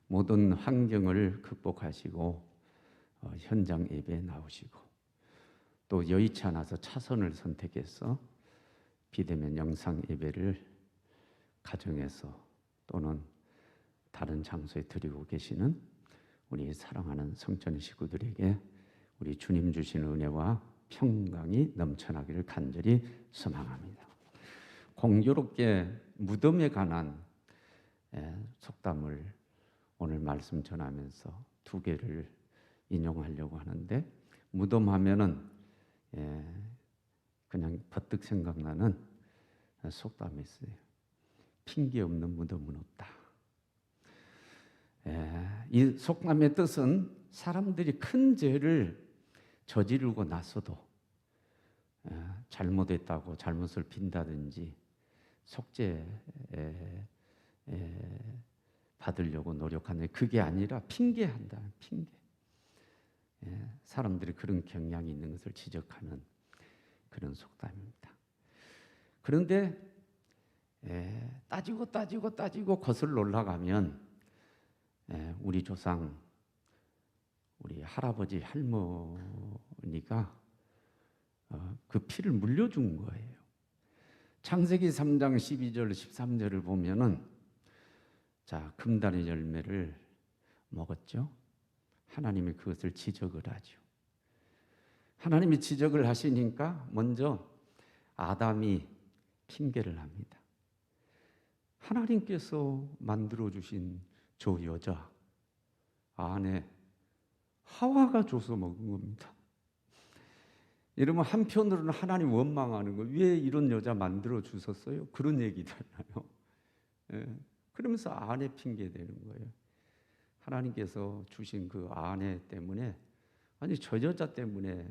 모든 환경을 극복하시고 현장 예배에 나오시고 또 여의치 않아서 차선을 선택해서 비대면 영상 예배를 가정에서 또는 다른 장소에 드리고 계시는 우리 사랑하는 성전 식구들에게 우리 주님 주시는 은혜와 평강이 넘쳐나기를 간절히 소망합니다. 공교롭게 무덤에 관한 속담을 오늘 말씀 전하면서 두 개를 인용하려고 하는데, 무덤 하면은 그냥 버뜩 생각나는 속담이 있어요. 핑계 없는 무덤은 없다. 이 속담의 뜻은 사람들이 큰 죄를 저지르고 나서도 잘못했다고 잘못을 빈다든지 속죄 받으려고 노력하는, 그게 아니라 핑계한다. 핑계. 사람들이 그런 경향이 있는 것을 지적하는 그런 속담입니다. 그런데 따지고 거슬러 올라가면 우리 조상, 우리 할아버지 할머니가 그 피를 물려준 거예요. 창세기 3장 12절 13절을 보면은, 자, 금단의 열매를 먹었죠. 하나님이 그것을 지적을 하죠. 하나님이 지적을 하시니까 먼저 아담이 핑계를 합니다. 하나님께서 만들어주신 저 여자 아내 하와가 줘서 먹은 겁니다. 이러면 한편으로는 하나님 원망하는 거예요. 왜 이런 여자 만들어 주셨어요? 그런 얘기잖아요. 그러면서 아내 핑계 대는 거예요. 하나님께서 주신 그 아내 때문에, 아니 저 여자 때문에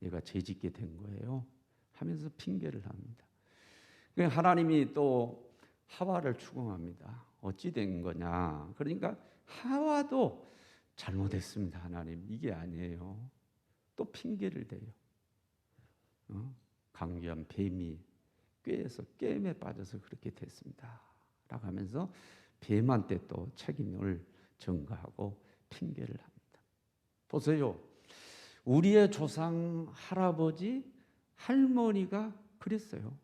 내가 죄짓게 된 거예요 하면서 핑계를 합니다. 하나님이 또 하와를 추궁합니다. 어찌 된 거냐? 그러니까 하와도 잘못했습니다. 하나님, 이게 아니에요. 또 핑계를 대요. 강귀한 뱀이 꾀에서 게임에 빠져서 그렇게 됐습니다 라고 하면서 뱀한테 또 책임을 전가하고 핑계를 합니다. 보세요. 우리의 조상 할아버지 할머니가 그랬어요.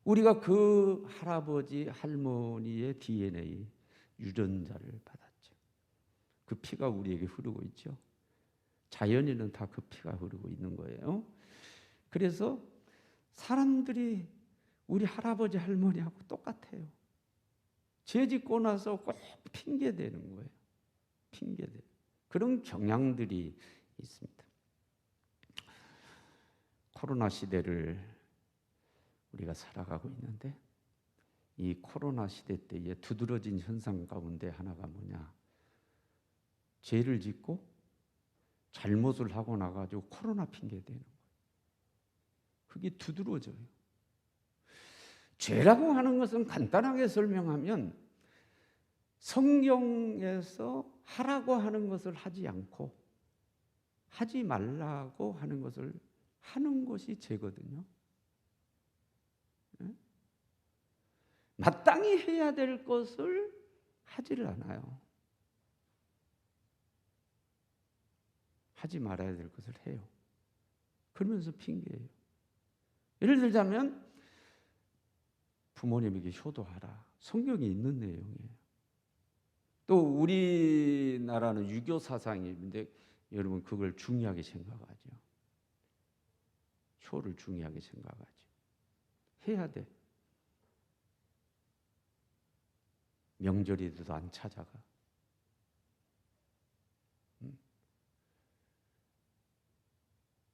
우리가 그 할아버지 할머니의 DNA 유전자를 받았죠. 그 피가 우리에게 흐르고 있죠. 자연인은 다 그 피가 흐르고 있는 거예요. 그래서 사람들이 우리 할아버지 할머니하고 똑같아요. 죄 짓고 나서 꼭 핑계대는 거예요. 핑계대. 그런 경향들이 있습니다. 코로나 시대를 우리가 살아가고 있는데, 이 코로나 시대 때에 두드러진 현상 가운데 하나가 뭐냐? 죄를 짓고 잘못을 하고 나가지고 코로나 핑계대는 거예요. 그게 두드러져요. 죄라고 하는 것은 간단하게 설명하면 성경에서 하라고 하는 것을 하지 않고 하지 말라고 하는 것을 하는 것이 죄거든요. 마땅히 해야 될 것을 하지를 않아요. 하지 말아야 될 것을 해요. 그러면서 핑계예요. 예를 들자면 부모님에게 효도하라. 성경에 있는 내용이에요. 또 우리나라는 유교 사상인데 여러분 그걸 중요하게 생각하죠. 효를 중요하게 생각하죠. 해야 돼. 명절이 돼도 안 찾아가.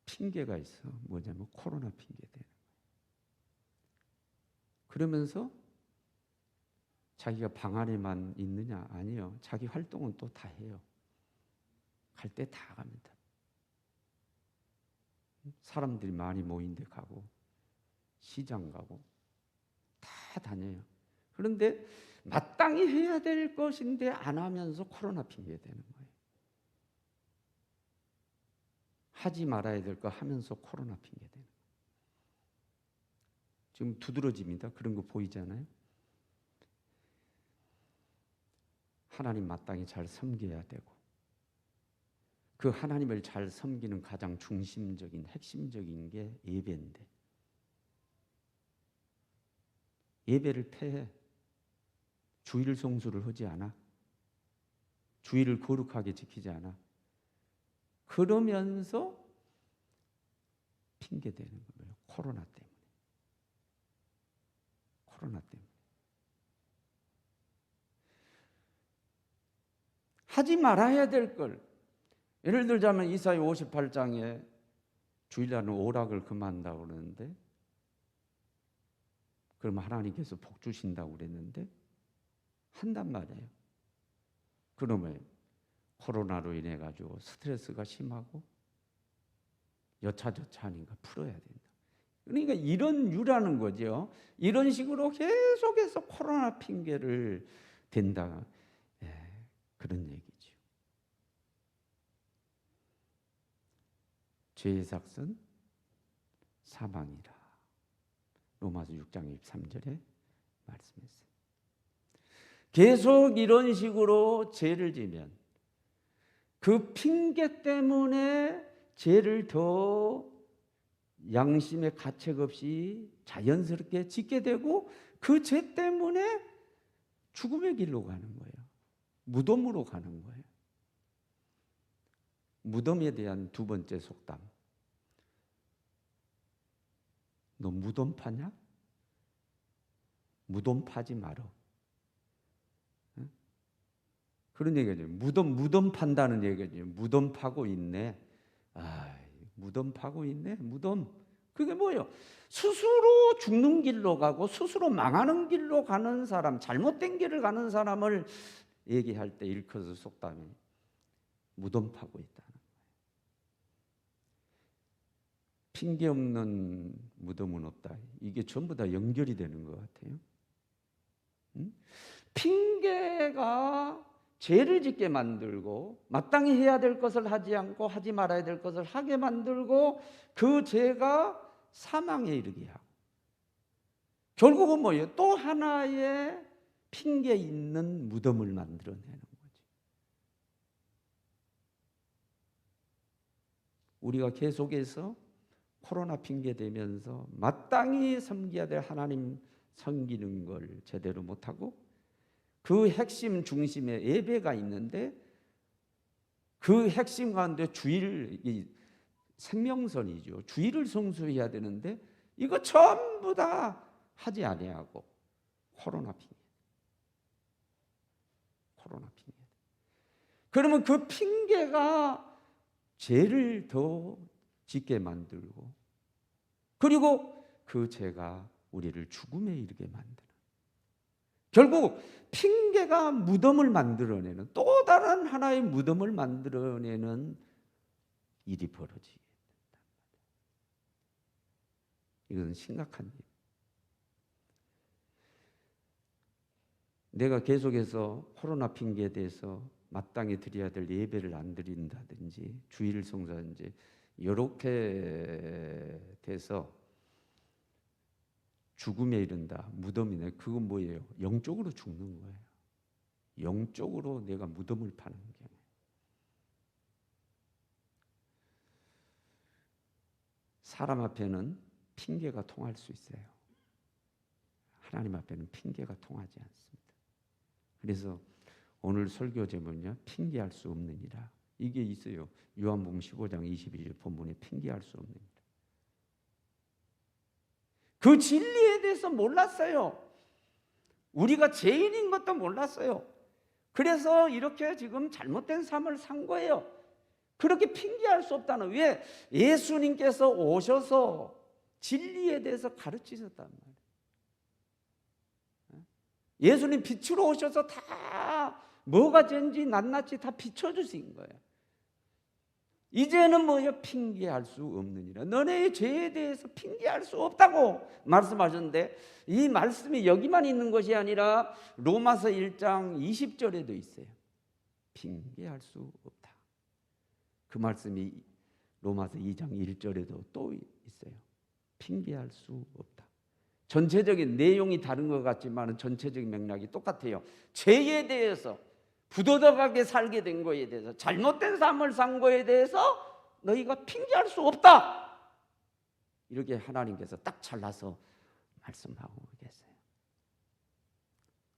핑계가 있어. 뭐냐면 코로나 핑계 되는 거예요. 그러면서 자기가 방 안에만 있느냐? 아니요. 자기 활동은 또 다 해요. 갈 때 다 갑니다. 사람들이 많이 모인 데 가고 시장 가고 다 다녀요. 그런데 마땅히 해야 될 것인데 안 하면서 코로나 핑계 대는 거예요. 하지 말아야 될 거 하면서 코로나 핑계 대는 거예요. 지금 두드러집니다. 그런 거 보이잖아요. 하나님 마땅히 잘 섬겨야 되고, 그 하나님을 잘 섬기는 가장 중심적인 핵심적인 게 예배인데, 예배를 폐해 주일 성수를 하지 않아, 주일을 거룩하게 지키지 않아, 그러면서 핑계 대는 거예요. 코로나 때문에. 코로나 때문에. 하지 말아야 될 걸, 예를 들자면 이사야 58장에 주일날은 오락을 금한다고 그러는데, 그러면 하나님께서 복 주신다고 그랬는데 한단 말이에요. 그러면 코로나로 인해 가지고 스트레스가 심하고 여차저차하니까 풀어야 된다. 그러니까 이런 유라는 거죠. 이런 식으로 계속해서 코로나 핑계를 댄다. 그런 얘기죠. 죄의 삭은 사망이라. 로마서 6장 23절에 말씀했어요. 계속 이런 식으로 죄를 지면 그 핑계 때문에 죄를 더 양심의 가책 없이 자연스럽게 짓게 되고, 그 죄 때문에 죽음의 길로 가는 거예요. 무덤으로 가는 거예요. 무덤에 대한 두 번째 속담. 너 무덤 파냐? 무덤 파지 말어. 그런 얘기죠. 무덤 판다는 얘기죠. 무덤 파고 있네. 무덤 파고 있네. 무덤. 그게 뭐예요? 스스로 죽는 길로 가고 스스로 망하는 길로 가는 사람, 잘못된 길을 가는 사람을 얘기할 때 일컬어서 속담이 무덤 파고 있다는 거예요. 핑계 없는 무덤은 없다. 이게 전부 다 연결이 되는 것 같아요. 핑계가 죄를 짓게 만들고, 마땅히 해야 될 것을 하지 않고 하지 말아야 될 것을 하게 만들고, 그 죄가 사망에 이르게 하고, 결국은 뭐예요? 또 하나의 핑계 있는 무덤을 만들어내는 거죠. 우리가 계속해서 코로나 핑계 대면서 마땅히 섬겨야 될 하나님 섬기는 걸 제대로 못하고, 그 핵심 중심에 예배가 있는데, 그 핵심 가운데 주일, 이 생명선이죠. 주일을 성수해야 되는데 이거 전부 다 하지 아니하고 코로나 핑계. 그러면 그 핑계가 죄를 더 짓게 만들고, 그리고 그 죄가 우리를 죽음에 이르게 만드는, 결국 핑계가 무덤을 만들어내는, 또 다른 하나의 무덤을 만들어내는 일이 벌어지게 된다. 이것은 심각한 일. 내가 계속해서 코로나 핑계에 대해서 마땅히 드려야 될 예배를 안 드린다든지 주일을 성사하든지 이렇게 돼서 죽음에 이른다, 무덤이네. 그건 뭐예요? 영적으로 죽는 거예요. 영적으로 내가 무덤을 파는 게. 사람 앞에는 핑계가 통할 수 있어요. 하나님 앞에는 핑계가 통하지 않습니다. 그래서 오늘 설교 제목은요, 핑계할 수 없느니라. 이게 있어요. 요한복음 15장 22절 본문에 핑계할 수 없느니라. 그 진리에 대해서 몰랐어요. 우리가 죄인인 것도 몰랐어요. 그래서 이렇게 지금 잘못된 삶을 산 거예요. 그렇게 핑계할 수 없다는, 왜? 예수님께서 오셔서 진리에 대해서 가르치셨단 말이에요. 예수님 빛으로 오셔서 다 뭐가 죄인지 낱낱이 다 비춰주신 거예요. 이제는 뭐예요? 핑계할 수 없느니라. 너네의 죄에 대해서 핑계할 수 없다고 말씀하셨는데, 이 말씀이 여기만 있는 것이 아니라 로마서 1장 20절에도 있어요. 핑계할 수 없다. 그 말씀이 로마서 2장 1절에도 또 있어요. 핑계할 수 없다. 전체적인 내용이 다른 것 같지만 전체적인 맥락이 똑같아요. 죄에 대해서 부도덕하게 살게 된 거에 대해서, 잘못된 삶을 산 거에 대해서 너희가 핑계할 수 없다. 이렇게 하나님께서 딱 잘라서 말씀하고 계세요.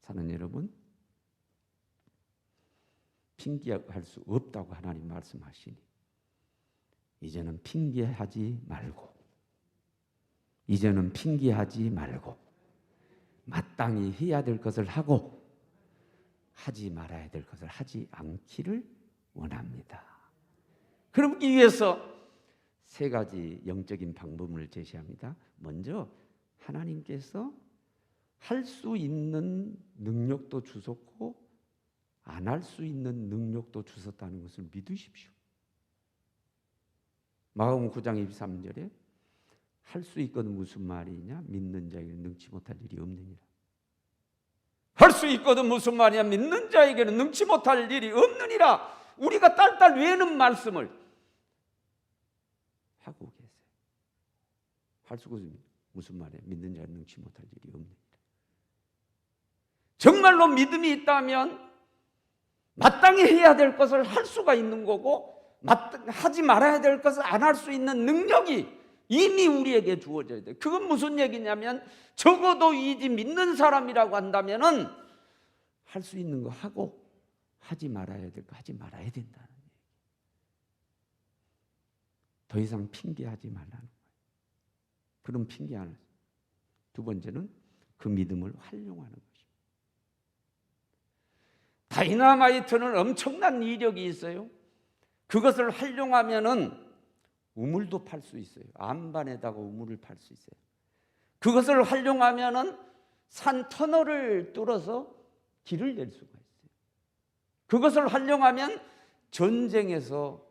사는 여러분, 핑계할 수 없다고 하나님 말씀하시니 이제는 핑계하지 말고, 이제는 핑계하지 말고 마땅히 해야 될 것을 하고 하지 말아야 될 것을 하지 않기를 원합니다. 그러기 위해서 세 가지 영적인 방법을 제시합니다. 먼저 하나님께서 할 수 있는 능력도 주셨고 안 할 수 있는 능력도 주셨다는 것을 믿으십시오. 마가복음 9장 23절에 할 수 있거든 무슨 말이냐? 믿는 자에게는 능치 못할 일이 없느니라. 할 수 있거든 무슨 말이냐? 믿는 자에게는 능치 못할 일이 없느니라. 우리가 딸딸 외우는 말씀을 하고 계세요. 할 수 있거든 무슨 말이냐? 믿는 자에게는 능치 못할 일이 없느니라. 정말로 믿음이 있다면 마땅히 해야 될 것을 할 수가 있는 거고, 하지 말아야 될 것을 안 할 수 있는 능력이 이미 우리에게 주어져야 돼요. 그건 무슨 얘기냐면, 적어도 이제 믿는 사람이라고 한다면은 할 수 있는 거 하고 하지 말아야 될 거 하지 말아야 된다는 얘기. 더 이상 핑계하지 말라는 거예요. 그런 핑계하는. 두 번째는 그 믿음을 활용하는 것입니다. 다이너마이트는 엄청난 이력이 있어요. 그것을 활용하면은 우물도 팔 수 있어요. 안반에다가 우물을 팔 수 있어요. 그것을 활용하면은 산 터널을 뚫어서 길을 낼 수가 있어요. 그것을 활용하면 전쟁에서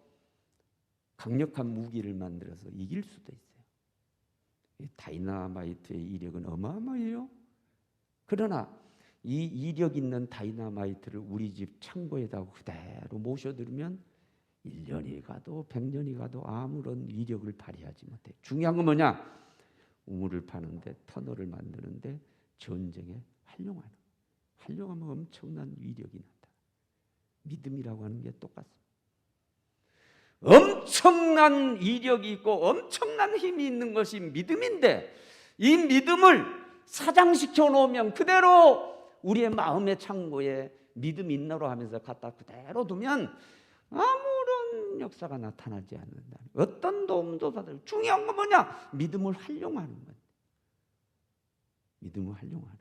강력한 무기를 만들어서 이길 수도 있어요. 다이너마이트의 이력은 어마어마해요. 그러나 이 이력 있는 다이너마이트를 우리 집 창고에다가 그대로 모셔두면 1년이 가도 100년이 가도 아무런 위력을 발휘하지 못해. 중요한 건 뭐냐? 우물을 파는데, 터널을 만드는데 전쟁에 활용하는. 활용하면 엄청난 위력이 난다. 믿음이라고 하는 게 똑같습니다. 엄청난 위력이 있고 엄청난 힘이 있는 것이 믿음인데, 이 믿음을 사장시켜 놓으면 그대로 우리의 마음의 창고에 믿음 있나로 하면서 갖다 그대로 두면 아무런 역사가 나타나지 않는다. 어떤 도움도 받을. 중요한 건 뭐냐? 믿음을 활용하는 거예요. 믿음을 활용하는.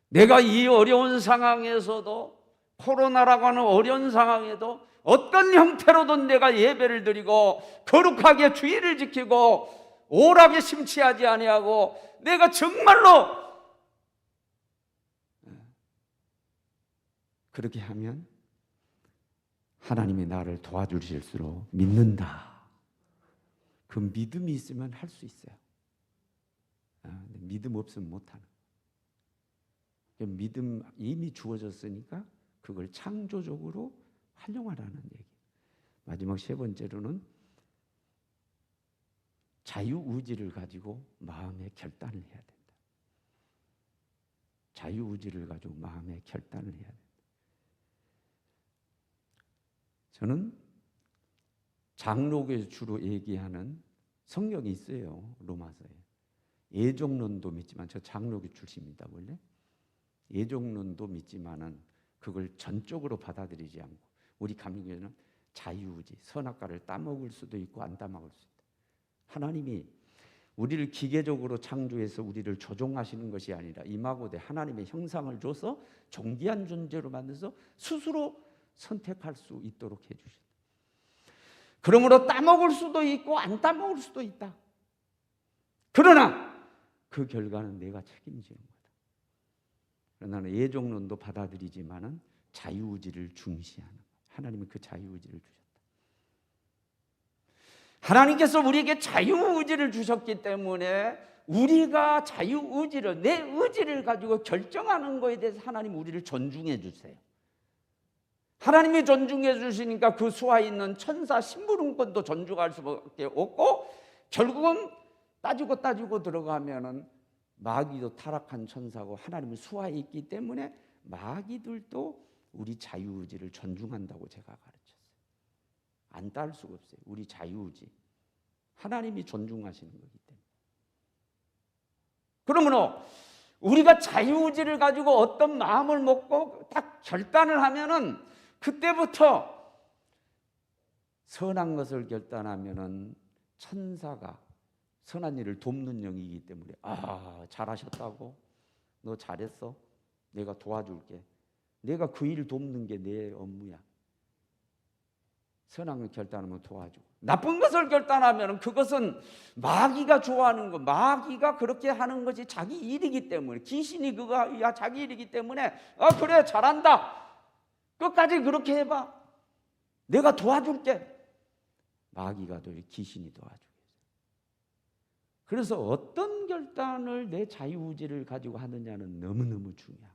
내가 이 어려운 상황에서도, 코로나라고 하는 어려운 상황에도 어떤 형태로든 내가 예배를 드리고 거룩하게 주의를 지키고 오락에 심취하지 아니하고, 내가 정말로 그렇게 하면 하나님이 나를 도와주실수록 믿는다. 그 믿음이 있으면 할 수 있어요. 믿음 없으면 못하는. 믿음 이미 주어졌으니까 그걸 창조적으로 활용하라는 얘기. 마지막 세 번째로는 자유의지를 가지고 마음의 결단을 해야 된다. 자유의지를 가지고 마음의 결단을 해야 된다. 저는 장로교에서 주로 얘기하는 성경이 있어요. 로마서에. 예종론도 믿지만, 저 장로교 출신입니다. 원래 예종론도 믿지만은 그걸 전적으로 받아들이지 않고, 우리 감리교회는 자유의지, 선악과를 따먹을 수도 있고 안 따먹을 수도 있다. 하나님이 우리를 기계적으로 창조해서 우리를 조종하시는 것이 아니라 이마고대 하나님의 형상을 줘서 존귀한 존재로 만들어서 스스로 선택할 수 있도록 해주신다. 그러므로 따먹을 수도 있고 안 따먹을 수도 있다. 그러나 그 결과는 내가 책임지는 거다. 나는 예종론도 받아들이지만은 자유의지를 중시하는 거야. 하나님은 그 자유의지를 주셨다. 하나님께서 우리에게 자유의지를 주셨기 때문에 우리가 자유의지를, 내 의지를 가지고 결정하는 것에 대해서 하나님 우리를 존중해 주세요. 하나님이 존중해 주시니까 그 수하에 있는 천사 심부름권도 존중할 수밖에 없고, 결국은 따지고 들어가면은 마귀도 타락한 천사고 하나님은 수하에 있기 때문에 마귀들도 우리 자유의지를 존중한다고 제가 가르쳤어요. 안 따를 수가 없어요. 우리 자유의지. 하나님이 존중하시는 거기 때문에. 그러므로 우리가 자유의지를 가지고 어떤 마음을 먹고 딱 결단을 하면은 그때부터 선한 것을 결단하면은 천사가 선한 일을 돕는 영이기 때문에 잘하셨다고? 너 잘했어? 내가 도와줄게. 내가 그 일 돕는 게 내 업무야. 선한 걸 결단하면 도와주고, 나쁜 것을 결단하면 그것은 마귀가 좋아하는 거, 마귀가 그렇게 하는 것이 자기 일이기 때문에, 귀신이 그거 자기 일이기 때문에 그래 잘한다, 끝까지 그렇게 해봐, 내가 도와줄게. 마귀가 도와주고 귀신이 도와주고. 그래서 어떤 결단을 내 자유의지를 가지고 하느냐는 너무너무 중요합니다.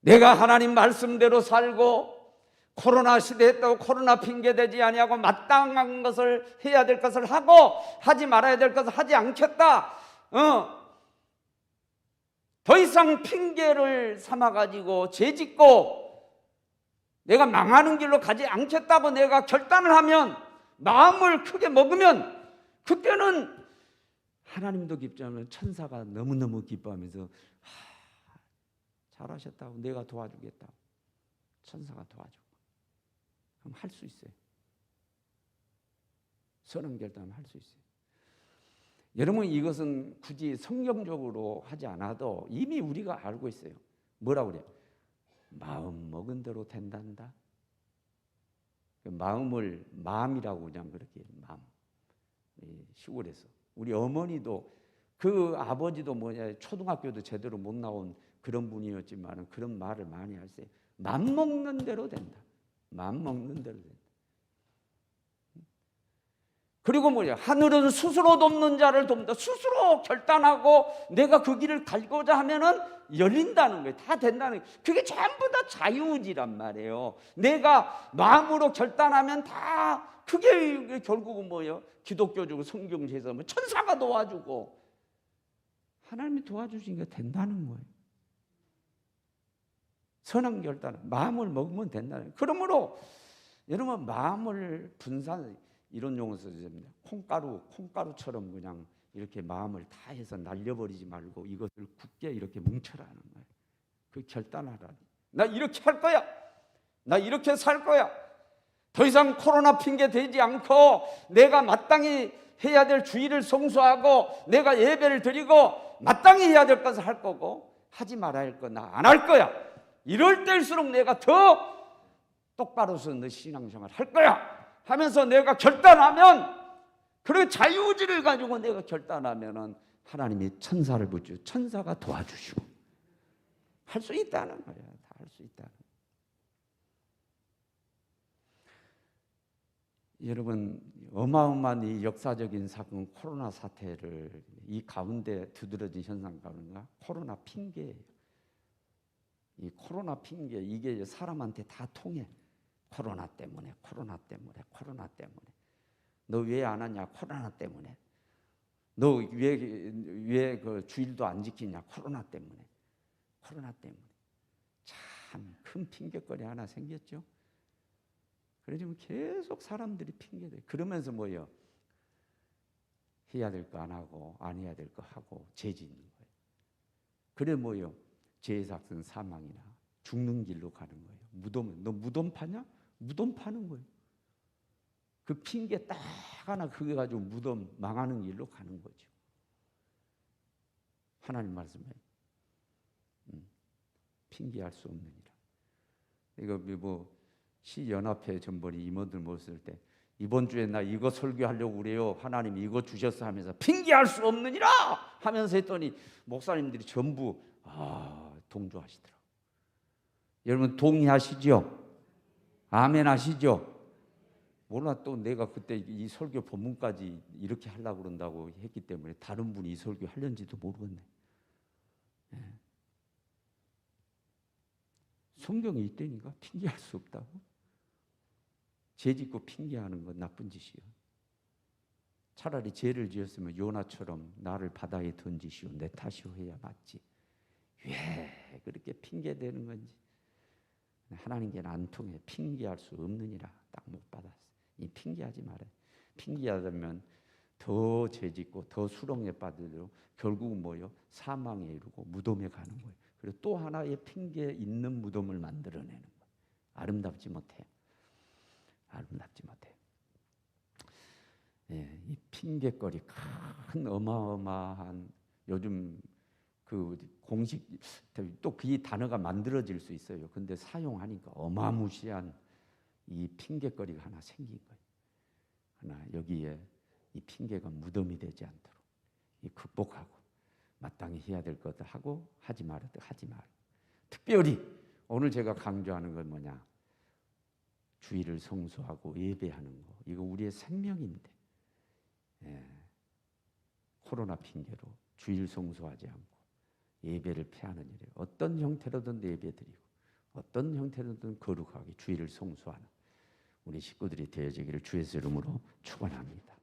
내가 하나님 말씀대로 살고 코로나 시대에 했다고 코로나 핑계대지 아니하고 마땅한 것을 해야 될 것을 하고 하지 말아야 될 것을 하지 않겠다. 더 이상 핑계를 삼아가지고 죄짓고 내가 망하는 길로 가지 않겠다고 내가 결단을 하면, 마음을 크게 먹으면, 그때는 하나님도 기뻐하면 천사가 너무너무 기뻐하면서 잘하셨다고, 내가 도와주겠다고, 천사가 도와주고, 그럼 할 수 있어요. 선한 결단을 할 수 있어요. 여러분, 이것은 굳이 성경적으로 하지 않아도 이미 우리가 알고 있어요. 뭐라고 그래요? 마음 먹은 대로 된단다. 마음을 마음이라고 그냥 그렇게 마음. 시골에서 우리 어머니도 그 아버지도 초등학교도 제대로 못 나온 그런 분이었지만 그런 말을 많이 하세요. 맘 먹는 대로 된다. 맘 먹는 대로 된다. 그리고 하늘은 스스로 돕는 자를 돕는다. 스스로 결단하고 내가 그 길을 가고자 하면은 열린다는 거예요. 다 된다는 거예요. 그게 전부 다 자유의지란 말이에요. 내가 마음으로 결단하면 다, 그게 결국은 기독교적으로 성경에서 천사가 도와주고 하나님이 도와주시니까 된다는 거예요. 선한 결단, 마음을 먹으면 된다는 거예요. 그러므로 여러분, 마음을 이런 용어 쓰십니다. 콩가루처럼 그냥 이렇게 마음을 다 해서 날려버리지 말고 이것을 굳게 이렇게 뭉쳐라는 거예요. 그 결단하라. 나 이렇게 할 거야. 나 이렇게 살 거야. 더 이상 코로나 핑계 대지 않고 내가 마땅히 해야 될 주일을 성수하고 내가 예배를 드리고 마땅히 해야 될 것을 할 거고, 하지 말아야 할 거 나 안 할 거야. 이럴 때일수록 내가 더 똑바로 서서 너 신앙생활 할 거야 하면서 내가 결단하면, 그리고 자유의지를 가지고 내가 결단하면은 하나님이 천사를 붙여 천사가 도와주시고 할 수 있다는 거예요. 다 할 수 있다는 거예요. 여러분, 어마어마한 이 역사적인 사건, 코로나 사태를 이 가운데 두드러진 현상 가운데 코로나 핑계예요. 이 코로나 핑계, 이게 사람한테 다 통해. 코로나 때문에. 너 왜 안 하냐? 코로나 때문에. 너 왜 그 주일도 안 지키냐? 코로나 때문에. 참 큰 핑계거리 하나 생겼죠. 그래서 계속 사람들이 핑계대. 그러면서 해야 될 거 안 하고 안 해야 될 거 하고 죄 짓는 거예요. 그래 죄의 삭은 사망이나 죽는 길로 가는 거예요. 너 무덤 파냐? 무덤 파는 거예요. 그 핑계 딱 하나 그게 가지고 무덤 망하는 길로 가는 거죠. 하나님 말씀에 핑계할 수 없느니라. 이거 시연합회 전번에 임원들 모였을 때 이번 주에 나 이거 설교하려고 그래요. 하나님이 이거 주셨어 하면서 핑계할 수 없느니라 하면서 했더니 목사님들이 전부 동조하시더라고요. 여러분 동의하시죠? 아멘 하시죠? 몰라, 또 내가 그때 이 설교 본문까지 이렇게 하려고 그런다고 했기 때문에 다른 분이 이 설교 하려는지도 모르겠네. 성경에 있다니까 핑계할 수 없다고. 죄 짓고 핑계하는 건 나쁜 짓이요. 차라리 죄를 지었으면 요나처럼 나를 바다에 던지시오 내 탓이오 해야 맞지. 왜 그렇게 핑계대는 건지. 하나님께는 안 통해. 핑계할 수 없느니라. 딱 못 받았어. 이 핑계하지 말아요. 핑계하면 더 죄짓고 더 수렁에 빠지도록 결국은 뭐요? 사망에 이르고 무덤에 가는 거예요. 그리고 또 하나의 핑계 있는 무덤을 만들어내는 거예요. 아름답지 못해요. 아름답지 못해요. 예, 이 핑계거리 큰 어마어마한 요즘 그 공식 또 그 단어가 만들어질 수 있어요. 근데 사용하니까 어마무시한 이 핑계거리가 하나 생긴 거예요. 하나 여기에 이 핑계가 무덤이 되지 않도록 이 극복하고 마땅히 해야 될 것들 하고 하지 말아도 하지 말. 특별히 오늘 제가 강조하는 건 뭐냐? 주일을 성수하고 예배하는 거. 이거 우리의 생명인데. 예. 코로나 핑계로 주일 성수하지 않고 예배를 피하는 일에 어떤 형태로든 예배드리고 어떤 형태로든 거룩하게 주일을 성수하는 우리 식구들이 되어지기를 주의 이름으로 축원합니다.